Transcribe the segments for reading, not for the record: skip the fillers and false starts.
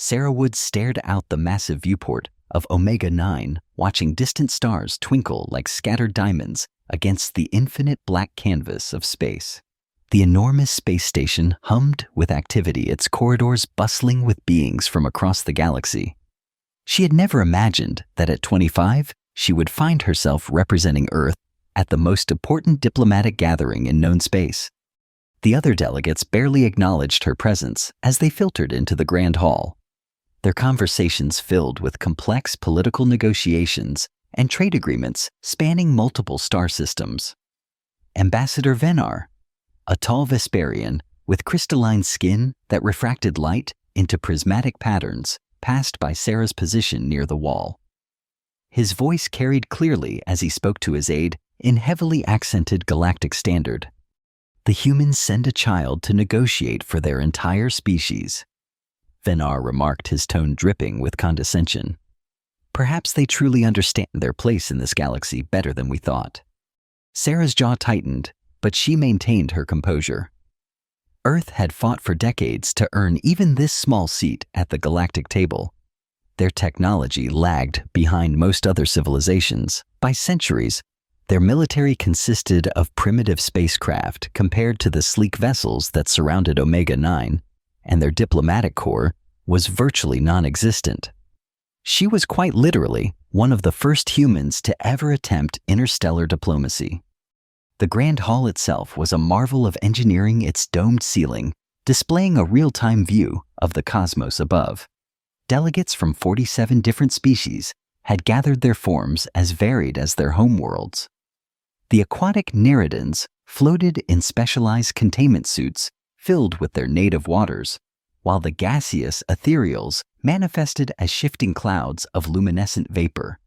Sarah Wood stared out the massive viewport of Omega 9, watching distant stars twinkle like scattered diamonds against the infinite black canvas of space. The enormous space station hummed with activity, its corridors bustling with beings from across the galaxy. She had never imagined that at 25, she would find herself representing Earth at the most important diplomatic gathering in known space. The other delegates barely acknowledged her presence as they filtered into the Grand Hall, their conversations filled with complex political negotiations and trade agreements spanning multiple star systems. Ambassador Venar, a tall Vesperian with crystalline skin that refracted light into prismatic patterns, passed by Sarah's position near the wall. His voice carried clearly as he spoke to his aide in heavily accented galactic standard. The humans send a child to negotiate for their entire species. Venar remarked, his tone dripping with condescension. Perhaps they truly understand their place in this galaxy better than we thought. Sarah's jaw tightened, but she maintained her composure. Earth had fought for decades to earn even this small seat at the galactic table. Their technology lagged behind most other civilizations by centuries. Their military consisted of primitive spacecraft compared to the sleek vessels that surrounded Omega 9, and their diplomatic corps was virtually non-existent. She was quite literally one of the first humans to ever attempt interstellar diplomacy. The Grand Hall itself was a marvel of engineering, its domed ceiling displaying a real-time view of the cosmos above. Delegates from 47 different species had gathered, their forms as varied as their homeworlds. The aquatic Neridans floated in specialized containment suits filled with their native waters, while the gaseous ethereals manifested as shifting clouds of luminescent vapor.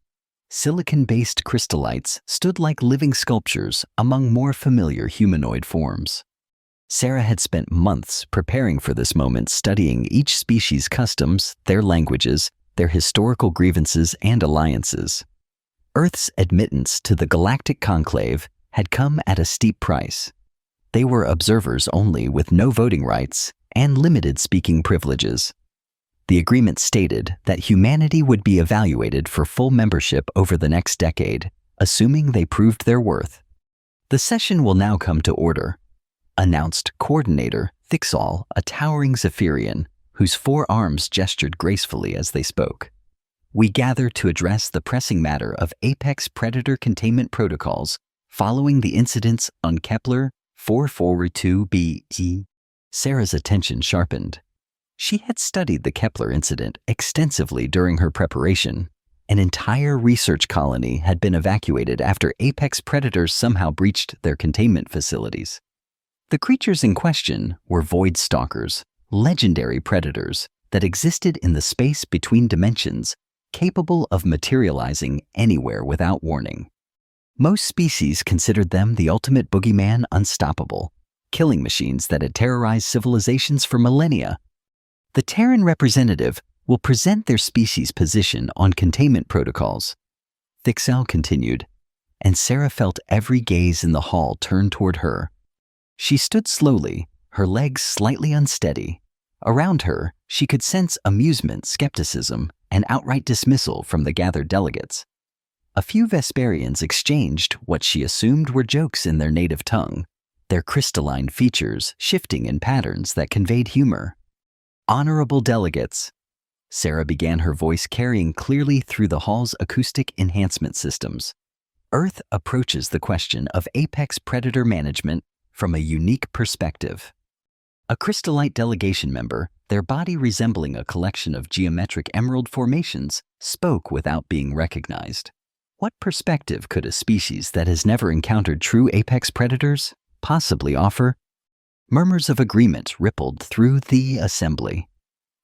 Silicon-based crystallites stood like living sculptures among more familiar humanoid forms. Sarah had spent months preparing for this moment, studying each species' customs, their languages, their historical grievances and alliances. Earth's admittance to the galactic conclave had come at a steep price. They were observers only, with no voting rights and limited speaking privileges. The agreement stated that humanity would be evaluated for full membership over the next decade, assuming they proved their worth. "The session will now come to order," announced Coordinator Thixol, a towering Zephyrian, whose 4 arms gestured gracefully as they spoke. "We gather to address the pressing matter of apex predator containment protocols following the incidents on Kepler 442b." Sarah's attention sharpened. She had studied the Kepler incident extensively during her preparation. An entire research colony had been evacuated after apex predators somehow breached their containment facilities. The creatures in question were void stalkers, legendary predators that existed in the space between dimensions, capable of materializing anywhere without warning. Most species considered them the ultimate boogeyman, unstoppable, killing machines that had terrorized civilizations for millennia. The Terran representative will present their species' position on containment protocols, Thixel continued, and Sarah felt every gaze in the hall turn toward her. She stood slowly, her legs slightly unsteady. Around her, she could sense amusement, skepticism, and outright dismissal from the gathered delegates. A few Vesperians exchanged what she assumed were jokes in their native tongue, their crystalline features shifting in patterns that conveyed humor. "Honorable delegates," Sarah began, her voice carrying clearly through the hall's acoustic enhancement systems. "Earth approaches the question of apex predator management from a unique perspective." A crystallite delegation member, their body resembling a collection of geometric emerald formations, spoke without being recognized. What perspective could a species that has never encountered true apex predators possibly offer? Murmurs of agreement rippled through the assembly.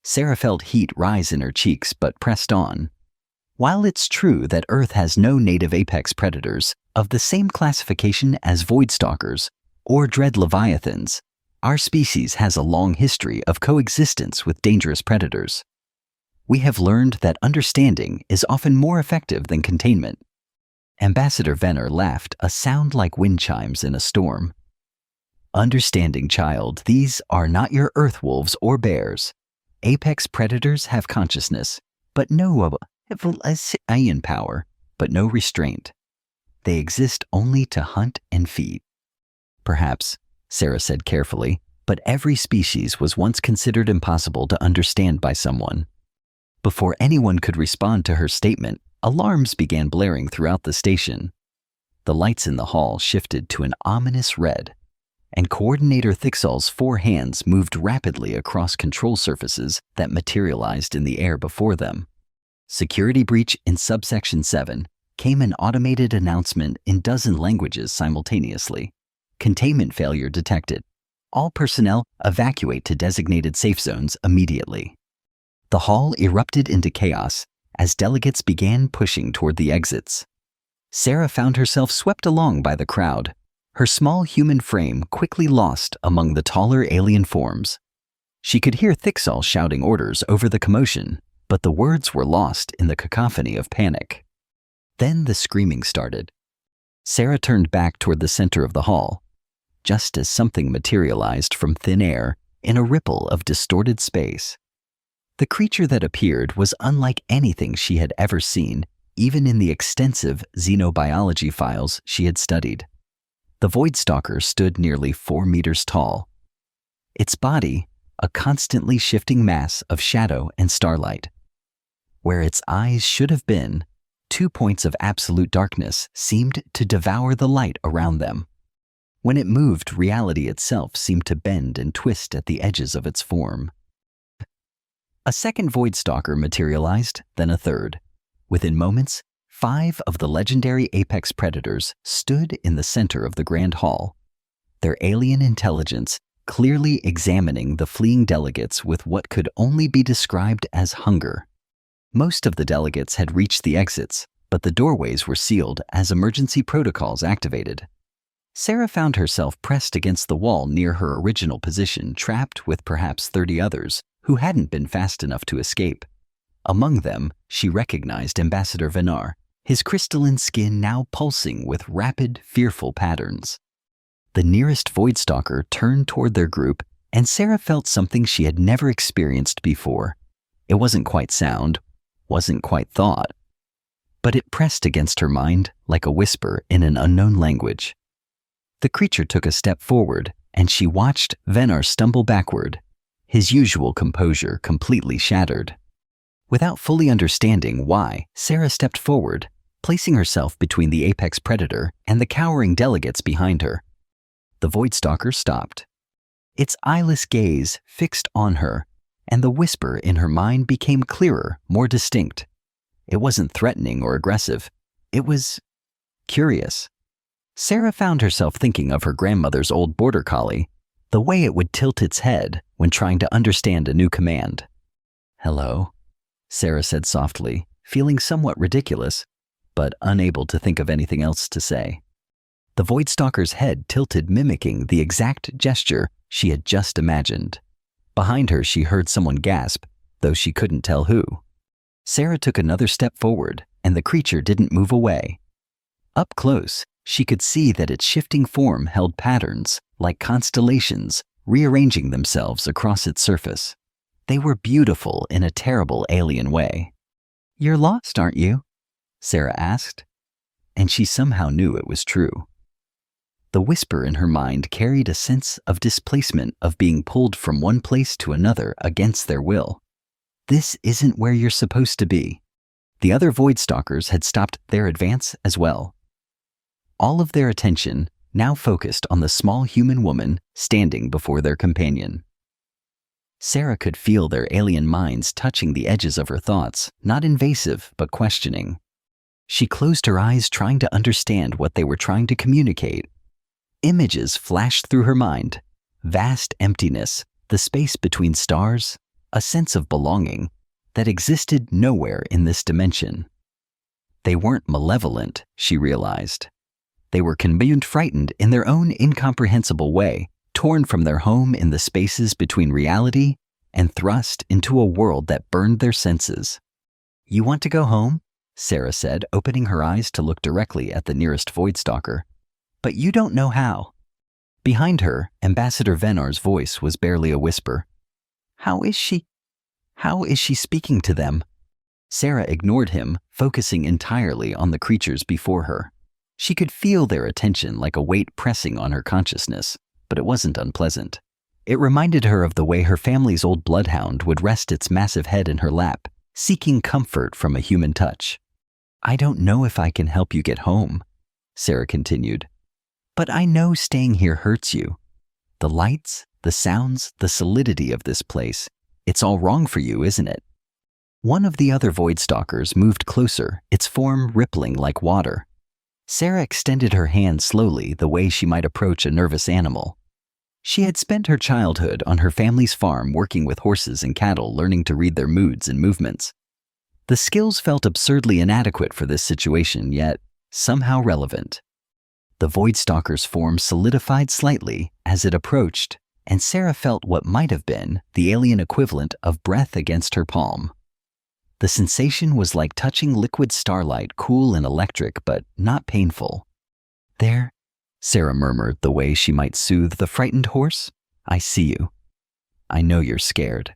Sarah felt heat rise in her cheeks but pressed on. While it's true that Earth has no native apex predators of the same classification as void stalkers or dread leviathans, our species has a long history of coexistence with dangerous predators. We have learned that understanding is often more effective than containment. Ambassador Venner laughed, a sound like wind chimes in a storm. "Understanding, child, these are not your earth wolves or bears. Apex predators have consciousness, but no alien power, but no restraint. They exist only to hunt and feed. Perhaps, Sarah said carefully, but every species was once considered impossible to understand by someone. Before anyone could respond to her statement, alarms began blaring throughout the station. The lights in the hall shifted to an ominous red, and Coordinator Thicksal's 4 hands moved rapidly across control surfaces that materialized in the air before them. Security breach in subsection 7 came an automated announcement in dozen languages simultaneously. Containment failure detected. All personnel evacuate to designated safe zones immediately. The hall erupted into chaos as delegates began pushing toward the exits. Sarah found herself swept along by the crowd, her small human frame quickly lost among the taller alien forms. She could hear Thicksall shouting orders over the commotion, but the words were lost in the cacophony of panic. Then the screaming started. Sarah turned back toward the center of the hall, just as something materialized from thin air in a ripple of distorted space. The creature that appeared was unlike anything she had ever seen, even in the extensive xenobiology files she had studied. The Voidstalker stood nearly 4 meters tall. Its body, a constantly shifting mass of shadow and starlight. Where its eyes should have been, 2 points of absolute darkness seemed to devour the light around them. When it moved, reality itself seemed to bend and twist at the edges of its form. A second Voidstalker materialized, then a third. Within moments, 5 of the legendary apex predators stood in the center of the grand hall, their alien intelligence clearly examining the fleeing delegates with what could only be described as hunger. Most of the delegates had reached the exits, but the doorways were sealed as emergency protocols activated. Sarah found herself pressed against the wall near her original position, trapped with perhaps 30 others who hadn't been fast enough to escape. Among them, she recognized Ambassador Venar, his crystalline skin now pulsing with rapid, fearful patterns. The nearest Voidstalker turned toward their group, and Sarah felt something she had never experienced before. It wasn't quite sound, wasn't quite thought, but it pressed against her mind like a whisper in an unknown language. The creature took a step forward, and she watched Venar stumble backward, his usual composure completely shattered. Without fully understanding why, Sarah stepped forward, placing herself between the apex predator and the cowering delegates behind her. The Voidstalker stopped. Its eyeless gaze fixed on her, and the whisper in her mind became clearer, more distinct. It wasn't threatening or aggressive. It was curious. Sarah found herself thinking of her grandmother's old border collie, the way it would tilt its head when trying to understand a new command. "Hello," Sarah said softly, feeling somewhat ridiculous, but unable to think of anything else to say. The Voidstalker's head tilted, mimicking the exact gesture she had just imagined. Behind her, she heard someone gasp, though she couldn't tell who. Sarah took another step forward, and the creature didn't move away. Up close, she could see that its shifting form held patterns, like constellations, rearranging themselves across its surface. They were beautiful in a terrible alien way. "You're lost, aren't you?" Sarah asked, and she somehow knew it was true. The whisper in her mind carried a sense of displacement, of being pulled from one place to another against their will. This isn't where you're supposed to be. The other Voidstalkers had stopped their advance as well. All of their attention now focused on the small human woman standing before their companion. Sarah could feel their alien minds touching the edges of her thoughts, not invasive, but questioning. She closed her eyes, trying to understand what they were trying to communicate. Images flashed through her mind. Vast emptiness, the space between stars, a sense of belonging that existed nowhere in this dimension. They weren't malevolent, she realized. They were combined, frightened in their own incomprehensible way, torn from their home in the spaces between reality and thrust into a world that burned their senses. "You want to go home?" Sarah said, opening her eyes to look directly at the nearest Voidstalker. "But you don't know how." Behind her, Ambassador Venar's voice was barely a whisper. "How is she?" How is she speaking to them? Sarah ignored him, focusing entirely on the creatures before her. She could feel their attention like a weight pressing on her consciousness, but it wasn't unpleasant. It reminded her of the way her family's old bloodhound would rest its massive head in her lap, seeking comfort from a human touch. "I don't know if I can help you get home," Sarah continued. "But I know staying here hurts you. The lights, the sounds, the solidity of this place, it's all wrong for you, isn't it?" One of the other void stalkers moved closer, its form rippling like water. Sarah extended her hand slowly, the way she might approach a nervous animal. She had spent her childhood on her family's farm working with horses and cattle, learning to read their moods and movements. The skills felt absurdly inadequate for this situation, yet somehow relevant. The void stalker's form solidified slightly as it approached, and Sarah felt what might have been the alien equivalent of breath against her palm. The sensation was like touching liquid starlight, cool and electric, but not painful. "There," Sarah murmured, the way she might soothe the frightened horse. "I see you. I know you're scared."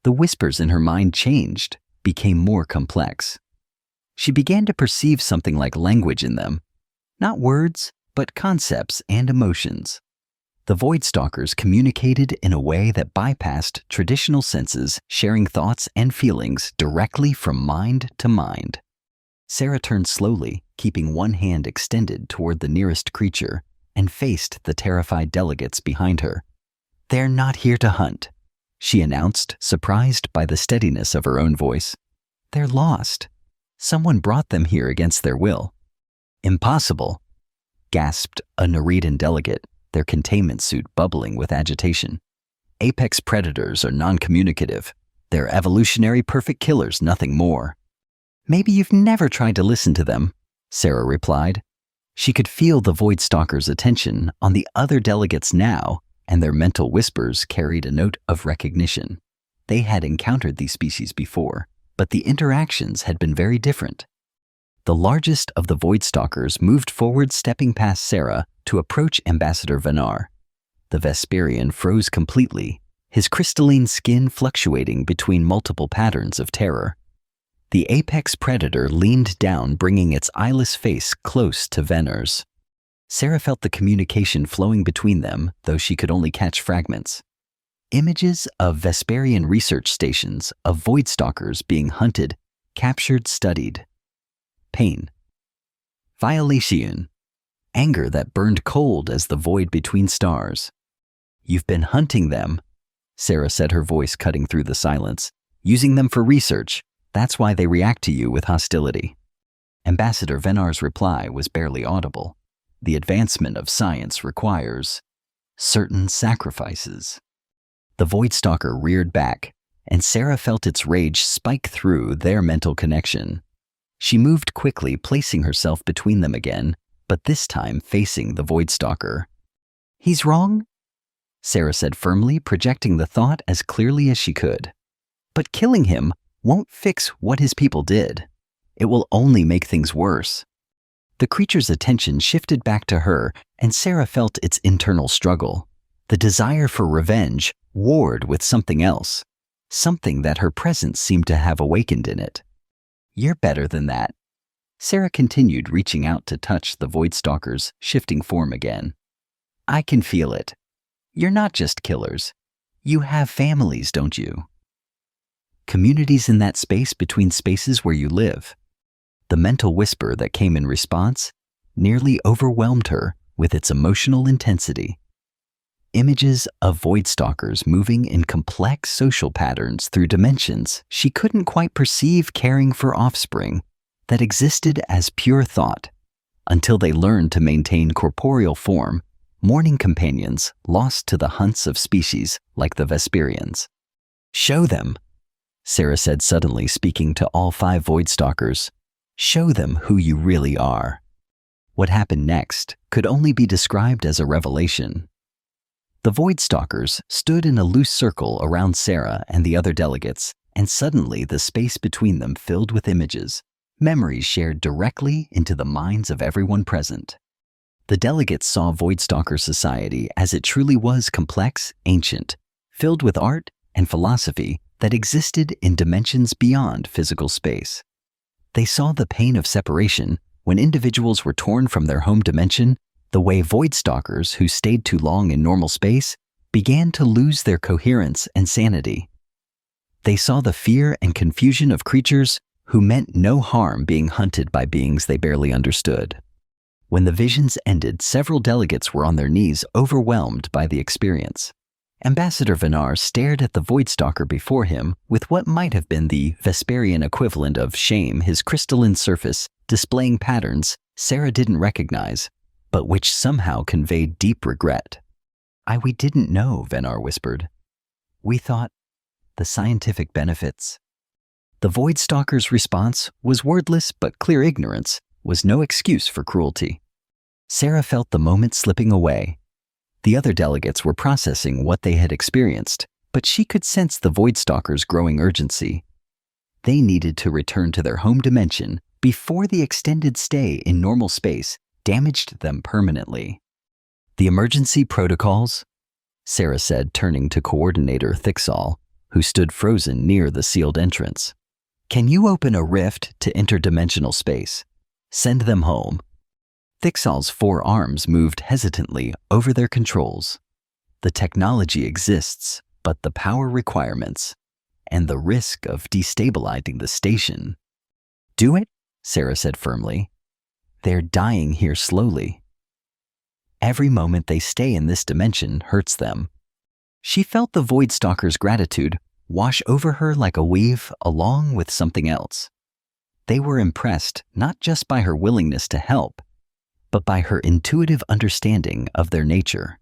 The whispers in her mind changed, became more complex. She began to perceive something like language in them. Not words, but concepts and emotions. The void stalkers communicated in a way that bypassed traditional senses, sharing thoughts and feelings directly from mind to mind. Sarah turned slowly, keeping one hand extended toward the nearest creature, and faced the terrified delegates behind her. "They're not here to hunt," she announced, surprised by the steadiness of her own voice. "They're lost. Someone brought them here against their will." "Impossible," gasped a Nereidan delegate, their containment suit bubbling with agitation. "Apex predators are non-communicative. They're evolutionary perfect killers, nothing more." "Maybe you've never tried to listen to them," Sarah replied. She could feel the void stalker's attention on the other delegates now, and their mental whispers carried a note of recognition. They had encountered these species before, but the interactions had been very different. The largest of the void stalkers moved forward, stepping past Sarah to approach Ambassador Venar. The Vesperian froze completely, his crystalline skin fluctuating between multiple patterns of terror. The apex predator leaned down, bringing its eyeless face close to Venar's. Sarah felt the communication flowing between them, though she could only catch fragments. Images of Vesperian research stations, of void stalkers being hunted, captured, studied. Pain. Violation. Anger that burned cold as the void between stars. "You've been hunting them," Sarah said, her voice cutting through the silence. "Using them for research. That's why they react to you with hostility." Ambassador Venar's reply was barely audible. "The advancement of science requires certain sacrifices." The void stalker reared back, and Sarah felt its rage spike through their mental connection. She moved quickly, placing herself between them again, but this time facing the void stalker. "He's wrong," Sarah said firmly, projecting the thought as clearly as she could. "But killing him won't fix what his people did. It will only make things worse." The creature's attention shifted back to her, and Sarah felt its internal struggle. The desire for revenge warred with something else, something that her presence seemed to have awakened in it. "You're better than that," Sarah continued, reaching out to touch the void stalker's shifting form again. "I can feel it. You're not just killers. You have families, don't you? Communities in that space between spaces where you live." The mental whisper that came in response nearly overwhelmed her with its emotional intensity. Images of void stalkers moving in complex social patterns through dimensions she couldn't quite perceive, caring for offspring that existed as pure thought, until they learned to maintain corporeal form, mourning companions lost to the hunts of species like the Vesperians. "Show them," Sarah said suddenly, speaking to all 5 void stalkers. "Show them who you really are." What happened next could only be described as a revelation. The void stalkers stood in a loose circle around Sarah and the other delegates, and suddenly the space between them filled with images, memories shared directly into the minds of everyone present. The delegates saw void stalker society as it truly was: complex, ancient, filled with art and philosophy that existed in dimensions beyond physical space. They saw the pain of separation when individuals were torn from their home dimension, the way void stalkers who stayed too long in normal space began to lose their coherence and sanity. They saw the fear and confusion of creatures who meant no harm being hunted by beings they barely understood. When the visions ended, several delegates were on their knees, overwhelmed by the experience. Ambassador Venar stared at the void stalker before him with what might have been the Vesperian equivalent of shame, his crystalline surface displaying patterns Sarah didn't recognize, but which somehow conveyed deep regret. We didn't know," Venar whispered. "We thought the scientific benefits." The void stalker's response was wordless, but clear ignorance was no excuse for cruelty. Sarah felt the moment slipping away. The other delegates were processing what they had experienced, but she could sense the void stalker's growing urgency. They needed to return to their home dimension before the extended stay in normal space damaged them permanently. "The emergency protocols?" Sarah said, turning to Coordinator Thicksall, who stood frozen near the sealed entrance. "Can you open a rift to interdimensional space? Send them home." Thicksall's 4 arms moved hesitantly over their controls. "The technology exists, but the power requirements, and the risk of destabilizing the station." "Do it," Sarah said firmly. "They're dying here slowly. Every moment they stay in this dimension hurts them." She felt the void stalker's gratitude wash over her like a wave along with something else. They were impressed not just by her willingness to help, but by her intuitive understanding of their nature.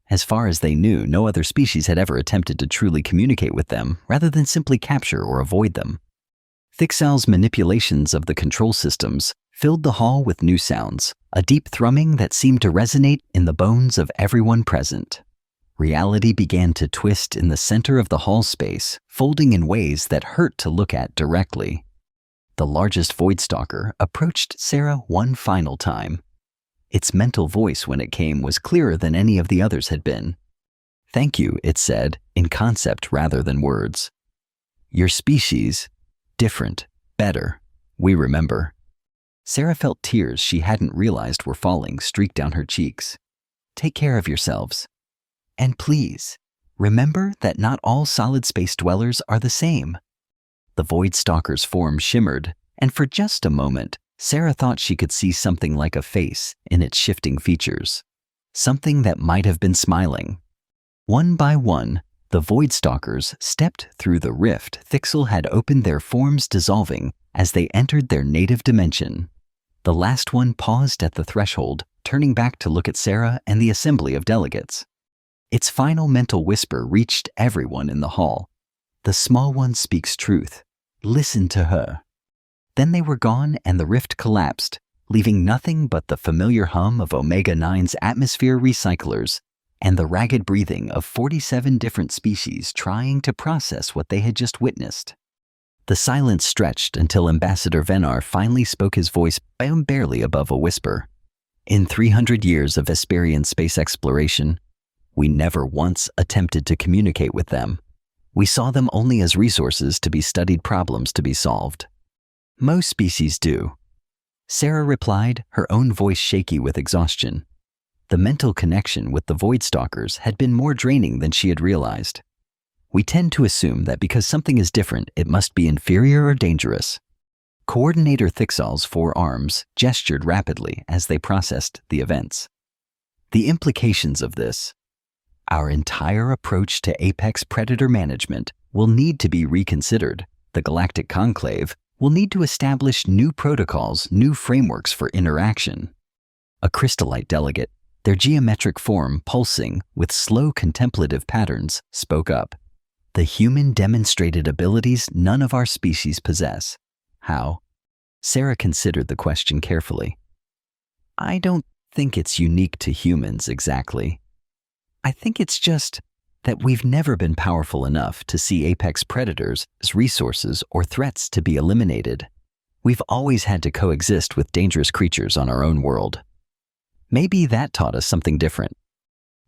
As far as they knew, no other species had ever attempted to truly communicate with them rather than simply capture or avoid them. Thicksall's manipulations of the control systems filled the hall with new sounds, a deep thrumming that seemed to resonate in the bones of everyone present. Reality began to twist in the center of the hall space, folding in ways that hurt to look at directly. The largest void stalker approached Sarah one final time. Its mental voice when it came was clearer than any of the others had been. "Thank you," it said, in concept rather than words. "Your species, different, better, we remember." Sarah felt tears she hadn't realized were falling streak down her cheeks. "Take care of yourselves. And please, remember that not all solid space dwellers are the same." The void stalker's form shimmered, and for just a moment, Sarah thought she could see something like a face in its shifting features. Something that might have been smiling. One by one, the void stalkers stepped through the rift Thicksall had opened, their forms dissolving as they entered their native dimension. The last one paused at the threshold, turning back to look at Sarah and the assembly of delegates. Its final mental whisper reached everyone in the hall. "The small one speaks truth. Listen to her." Then they were gone and the rift collapsed, leaving nothing but the familiar hum of Omega-9's atmosphere recyclers and the ragged breathing of 47 different species trying to process what they had just witnessed. The silence stretched until Ambassador Venar finally spoke, his voice barely above a whisper. "In 300 years of Vesperian space exploration, we never once attempted to communicate with them. We saw them only as resources to be studied, problems to be solved. Most species do." Sarah replied, her own voice shaky with exhaustion. The mental connection with the void stalkers had been more draining than she had realized. "We tend to assume that because something is different, it must be inferior or dangerous." Coordinator Thicksall's 4 arms gestured rapidly as they processed the events. "The implications of this. Our entire approach to apex predator management will need to be reconsidered. The Galactic Conclave will need to establish new protocols, new frameworks for interaction." A crystallite delegate, their geometric form pulsing with slow contemplative patterns, spoke up. "The human demonstrated abilities none of our species possess. How?" Sarah considered the question carefully. "I don't think it's unique to humans exactly. I think it's just that we've never been powerful enough to see apex predators as resources or threats to be eliminated. We've always had to coexist with dangerous creatures on our own world. Maybe that taught us something different.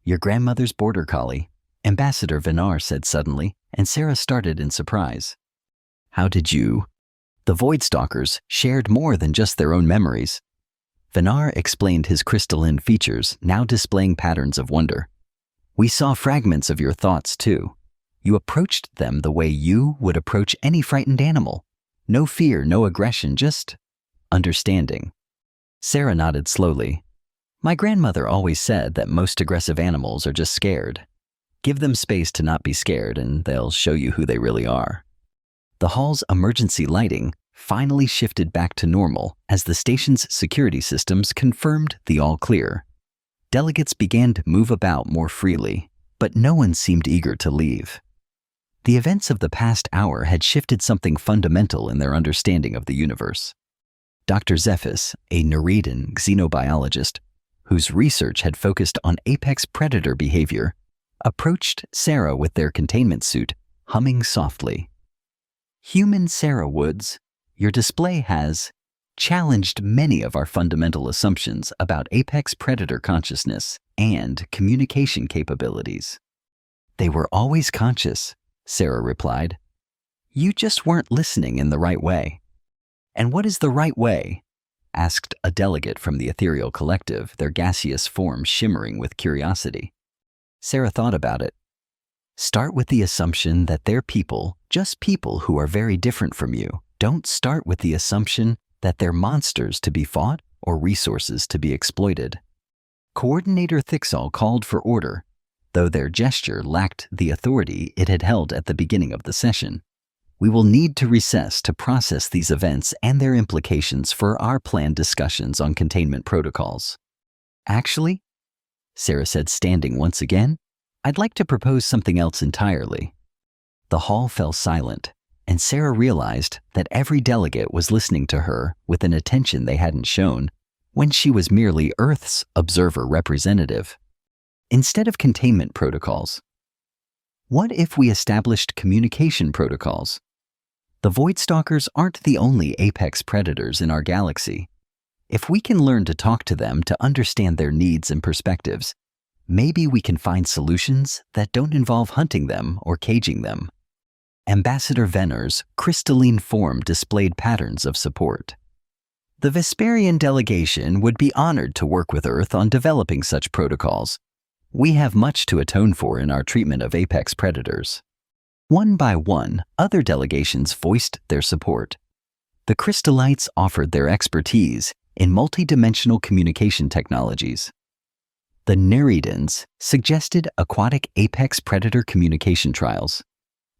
Your grandmother's border collie, Ambassador Venar said suddenly, and Sarah started in surprise. How did you? The Voidstalkers shared more than just their own memories. Venar explained his crystalline features, now displaying patterns of wonder. We saw fragments of your thoughts, too. You approached them the way you would approach any frightened animal. No fear, no aggression, just understanding. Sarah nodded slowly. My grandmother always said that most aggressive animals are just scared. Give them space to not be scared, and they'll show you who they really are. The hall's emergency lighting finally shifted back to normal as the station's security systems confirmed the all clear. Delegates began to move about more freely, but no one seemed eager to leave. The events of the past hour had shifted something fundamental in their understanding of the universe. Dr. Zephys, a Nereidan xenobiologist, whose research had focused on apex predator behavior, approached Sarah with their containment suit, humming softly. Human Sarah Woods, your display has challenged many of our fundamental assumptions about apex predator consciousness and communication capabilities. They were always conscious, Sarah replied. You just weren't listening in the right way. And what is the right way? Asked a delegate from the ethereal collective, their gaseous form shimmering with curiosity. Sarah thought about it. Start with the assumption that they're people, just people who are very different from you. Don't start with the assumption that they're monsters to be fought or resources to be exploited. Coordinator Thixol called for order, though their gesture lacked the authority it had held at the beginning of the session. We will need to recess to process these events and their implications for our planned discussions on containment protocols. Actually, Sarah said, standing once again, I'd like to propose something else entirely. The hall fell silent, and Sarah realized that every delegate was listening to her with an attention they hadn't shown when she was merely Earth's observer representative. Instead of containment protocols, what if we established communication protocols? The Voidstalkers aren't the only apex predators in our galaxy. If we can learn to talk to them to understand their needs and perspectives, maybe we can find solutions that don't involve hunting them or caging them. Ambassador Venner's crystalline form displayed patterns of support. The Vesperian delegation would be honored to work with Earth on developing such protocols. We have much to atone for in our treatment of apex predators. One by one, other delegations voiced their support. The Crystallites offered their expertise in multidimensional communication technologies. The Nereidans suggested aquatic apex predator communication trials.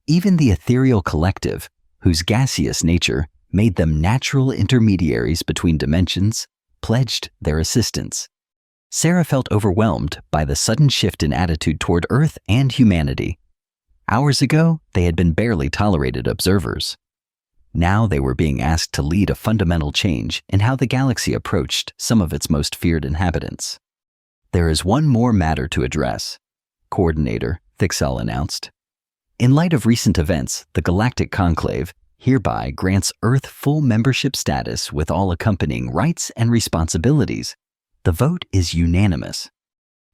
Even the ethereal collective, whose gaseous nature made them natural intermediaries between dimensions, pledged their assistance. Sarah felt overwhelmed by the sudden shift in attitude toward Earth and humanity. Hours ago, they had been barely tolerated observers. Now they were being asked to lead a fundamental change in how the galaxy approached some of its most feared inhabitants. There is one more matter to address, Coordinator Thixol announced. In light of recent events, the Galactic Conclave hereby grants Earth full membership status with all accompanying rights and responsibilities. The vote is unanimous.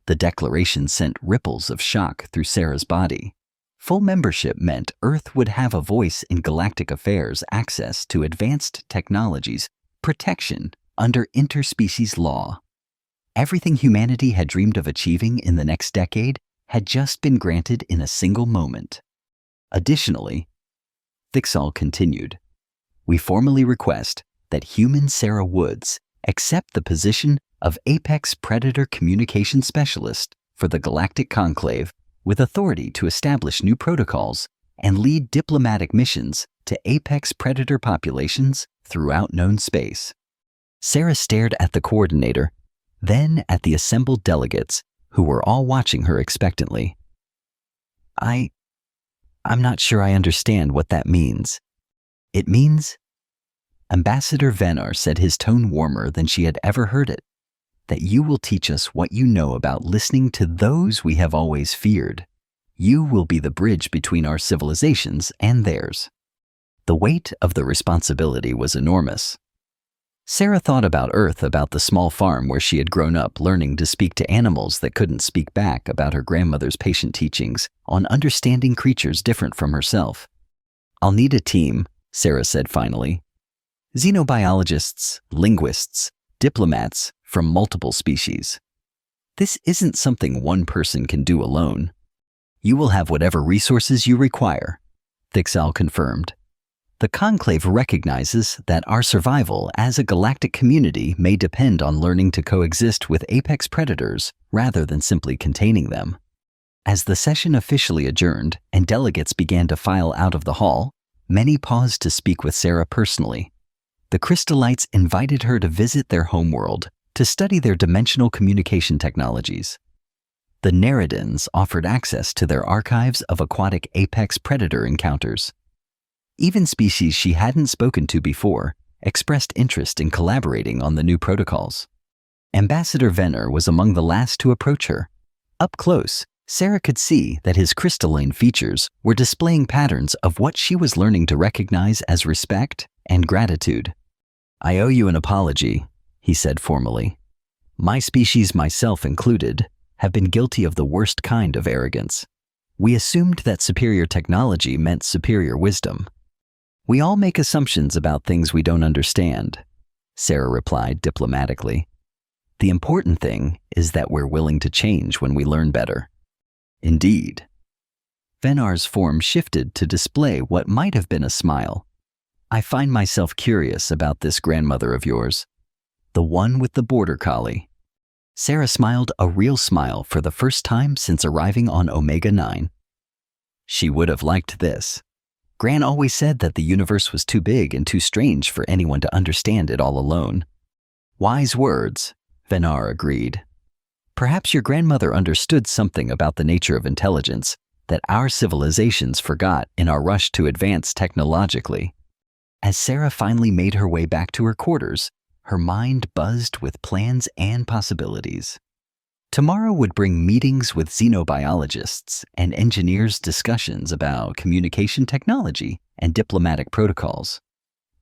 The declaration sent ripples of shock through Sarah's body. Full membership meant Earth would have a voice in galactic affairs, access to advanced technologies, protection under interspecies law. Everything humanity had dreamed of achieving in the next decade had just been granted in a single moment. Additionally, Thixol continued, we formally request that human Sarah Woods accept the position of Apex Predator Communication Specialist for the Galactic Conclave with authority to establish new protocols and lead diplomatic missions to apex predator populations throughout known space. Sarah stared at the coordinator, then at the assembled delegates who were all watching her expectantly. I'm not sure I understand what that means. It means, Ambassador Venar said, his tone warmer than she had ever heard it, that you will teach us what you know about listening to those we have always feared. You will be the bridge between our civilizations and theirs. The weight of the responsibility was enormous. Sarah thought about Earth, about the small farm where she had grown up learning to speak to animals that couldn't speak back, about her grandmother's patient teachings on understanding creatures different from herself. "I'll need a team," Sarah said finally. "Xenobiologists, linguists, diplomats from multiple species. This isn't something one person can do alone. You will have whatever resources you require," Thixal confirmed. "The Conclave recognizes that our survival as a galactic community may depend on learning to coexist with apex predators rather than simply containing them." As the session officially adjourned and delegates began to file out of the hall, many paused to speak with Sarah personally. The Crystallites invited her to visit their homeworld, to study their dimensional communication technologies. The Neridans offered access to their archives of aquatic apex predator encounters. Even species she hadn't spoken to before expressed interest in collaborating on the new protocols. Ambassador Venner was among the last to approach her. Up close, Sarah could see that his crystalline features were displaying patterns of what she was learning to recognize as respect and gratitude. "I owe you an apology," he said formally. "My species, myself included, have been guilty of the worst kind of arrogance. We assumed that superior technology meant superior wisdom. We all make assumptions about things we don't understand," Sarah replied diplomatically. "The important thing is that we're willing to change when we learn better." "Indeed." Venar's form shifted to display what might have been a smile. "I find myself curious about this grandmother of yours, the one with the border collie." Sarah smiled a real smile for the first time since arriving on Omega 9. She would have liked this. Gran always said that the universe was too big and too strange for anyone to understand it all alone. "Wise words," Venar agreed. "Perhaps your grandmother understood something about the nature of intelligence that our civilizations forgot in our rush to advance technologically." As Sarah finally made her way back to her quarters, her mind buzzed with plans and possibilities. Tomorrow would bring meetings with xenobiologists and engineers, discussions about communication technology and diplomatic protocols.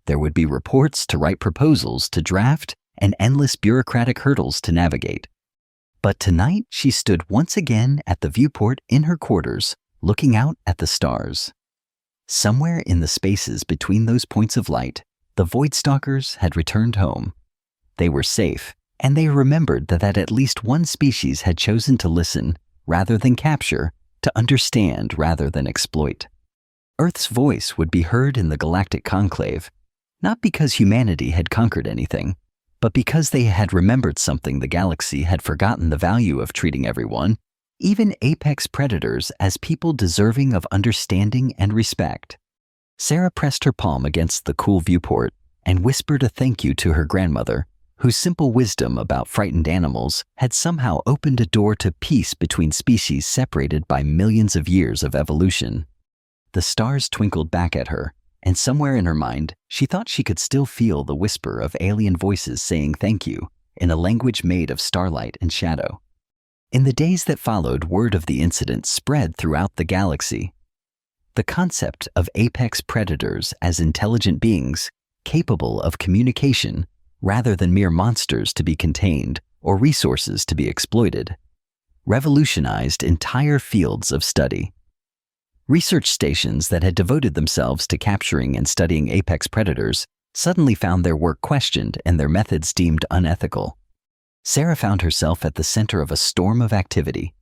There would be reports to write, proposals to draft, and endless bureaucratic hurdles to navigate. But tonight she stood once again at the viewport in her quarters, looking out at the stars. Somewhere in the spaces between those points of light, the Voidstalkers had returned home. They were safe, and they remembered that at least one species had chosen to listen rather than capture, to understand rather than exploit. Earth's voice would be heard in the Galactic Conclave, not because humanity had conquered anything, but because they had remembered something the galaxy had forgotten: the value of treating everyone, even apex predators, as people deserving of understanding and respect. Sarah pressed her palm against the cool viewport and whispered a thank you to her grandmother, whose simple wisdom about frightened animals had somehow opened a door to peace between species separated by millions of years of evolution. The stars twinkled back at her, and somewhere in her mind, she thought she could still feel the whisper of alien voices saying thank you in a language made of starlight and shadow. In the days that followed, word of the incident spread throughout the galaxy. The concept of apex predators as intelligent beings capable of communication rather than mere monsters to be contained or resources to be exploited revolutionized entire fields of study. Research stations that had devoted themselves to capturing and studying apex predators suddenly found their work questioned and their methods deemed unethical. Sarah found herself at the center of a storm of activity.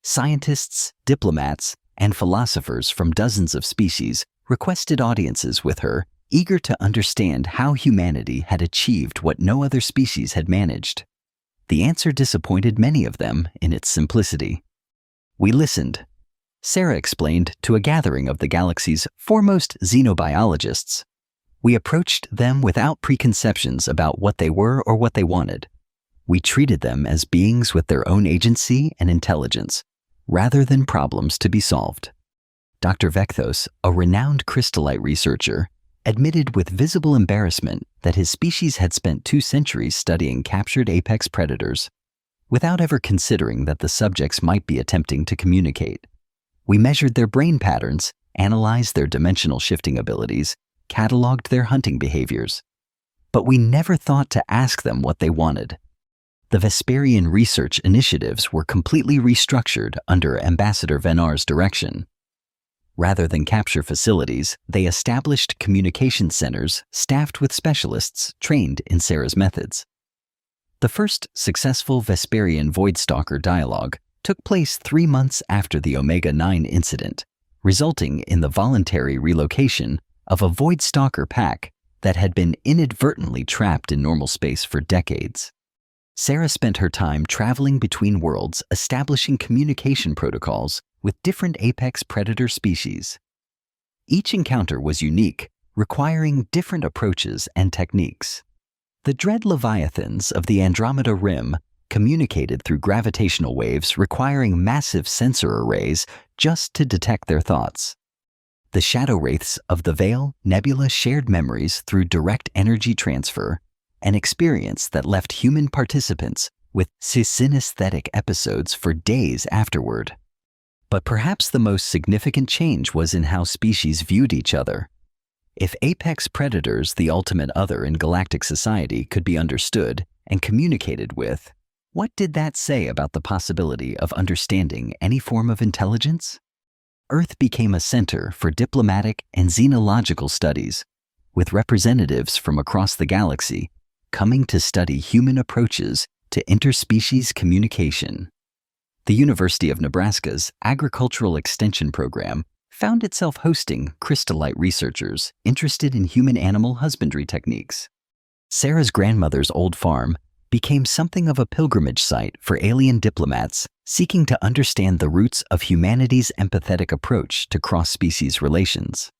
Scientists, diplomats, and philosophers from dozens of species requested audiences with her, eager to understand how humanity had achieved what no other species had managed. The answer disappointed many of them in its simplicity. "We listened," Sarah explained to a gathering of the galaxy's foremost xenobiologists. "We approached them without preconceptions about what they were or what they wanted. We treated them as beings with their own agency and intelligence, rather than problems to be solved." Dr. Vecthos, a renowned crystallite researcher, admitted with visible embarrassment that his species had spent 2 centuries studying captured apex predators, without ever considering that the subjects might be attempting to communicate. "We measured their brain patterns, analyzed their dimensional shifting abilities, cataloged their hunting behaviors. but we never thought to ask them what they wanted. The Vesperian research initiatives were completely restructured under Ambassador Venar's direction. Rather than capture facilities, they established communication centers staffed with specialists trained in Sarah's methods. The first successful Vesperian Voidstalker dialogue took place 3 months after the Omega-9 incident, resulting in the voluntary relocation of a Voidstalker pack that had been inadvertently trapped in normal space for decades. Sarah spent her time traveling between worlds, establishing communication protocols with different apex predator species. Each encounter was unique, requiring different approaches and techniques. The dread leviathans of the Andromeda Rim communicated through gravitational waves requiring massive sensor arrays just to detect their thoughts. The shadow wraiths of the Veil Nebula shared memories through direct energy transfer, an experience that left human participants with synesthetic episodes for days afterward. But perhaps the most significant change was in how species viewed each other. If apex predators, the ultimate other in galactic society, could be understood and communicated with, what did that say about the possibility of understanding any form of intelligence? Earth became a center for diplomatic and xenological studies, with representatives from across the galaxy coming to study human approaches to interspecies communication. The University of Nebraska's Agricultural Extension Program found itself hosting crystallite researchers interested in human-animal husbandry techniques. Sarah's grandmother's old farm became something of a pilgrimage site for alien diplomats seeking to understand the roots of humanity's empathetic approach to cross-species relations.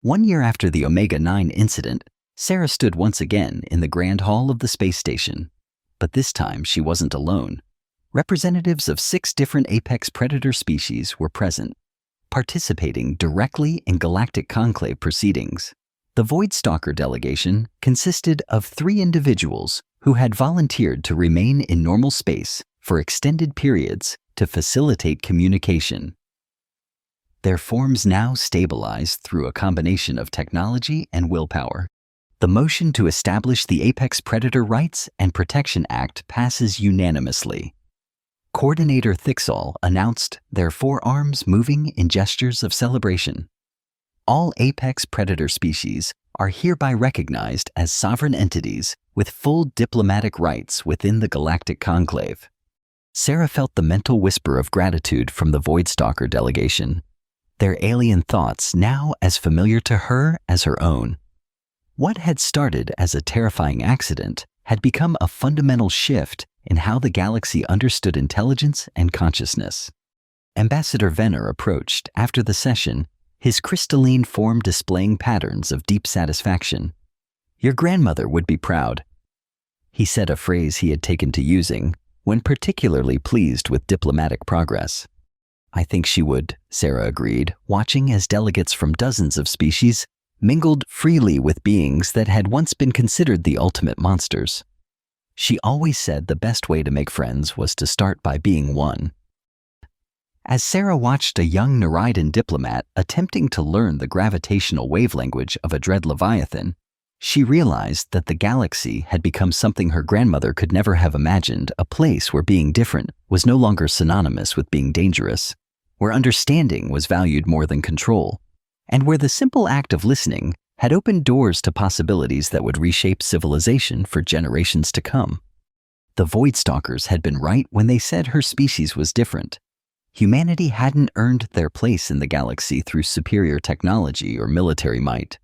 1 year after the Omega-9 incident, Sarah stood once again in the Grand Hall of the space station. But this time she wasn't alone. Representatives of 6 different apex predator species were present, participating directly in galactic conclave proceedings. The Voidstalker delegation consisted of 3 individuals who had volunteered to remain in normal space for extended periods to facilitate communication. Their forms now stabilized through a combination of technology and willpower. The motion to establish the Apex Predator Rights and Protection Act passes unanimously. Coordinator Thixol announced their forearms moving in gestures of celebration. All apex predator species are hereby recognized as sovereign entities with full diplomatic rights within the galactic conclave. Sarah felt the mental whisper of gratitude from the Voidstalker delegation, their alien thoughts now as familiar to her as her own. What had started as a terrifying accident had become a fundamental shift in how the galaxy understood intelligence and consciousness. Ambassador Venner approached after the session, his crystalline form displaying patterns of deep satisfaction. "Your grandmother would be proud." He said a phrase he had taken to using when particularly pleased with diplomatic progress. "I think she would," Sarah agreed, watching as delegates from dozens of species mingled freely with beings that had once been considered the ultimate monsters. She always said the best way to make friends was to start by being one. As Sarah watched a young Neridan diplomat attempting to learn the gravitational wave language of a dread leviathan, she realized that the galaxy had become something her grandmother could never have imagined, a place where being different was no longer synonymous with being dangerous, where understanding was valued more than control, and where the simple act of listening had opened doors to possibilities that would reshape civilization for generations to come. The Voidstalkers had been right when they said her species was different. Humanity hadn't earned their place in the galaxy through superior technology or military might.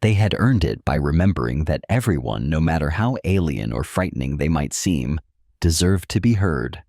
They had earned it by remembering that everyone, no matter how alien or frightening they might seem, deserved to be heard.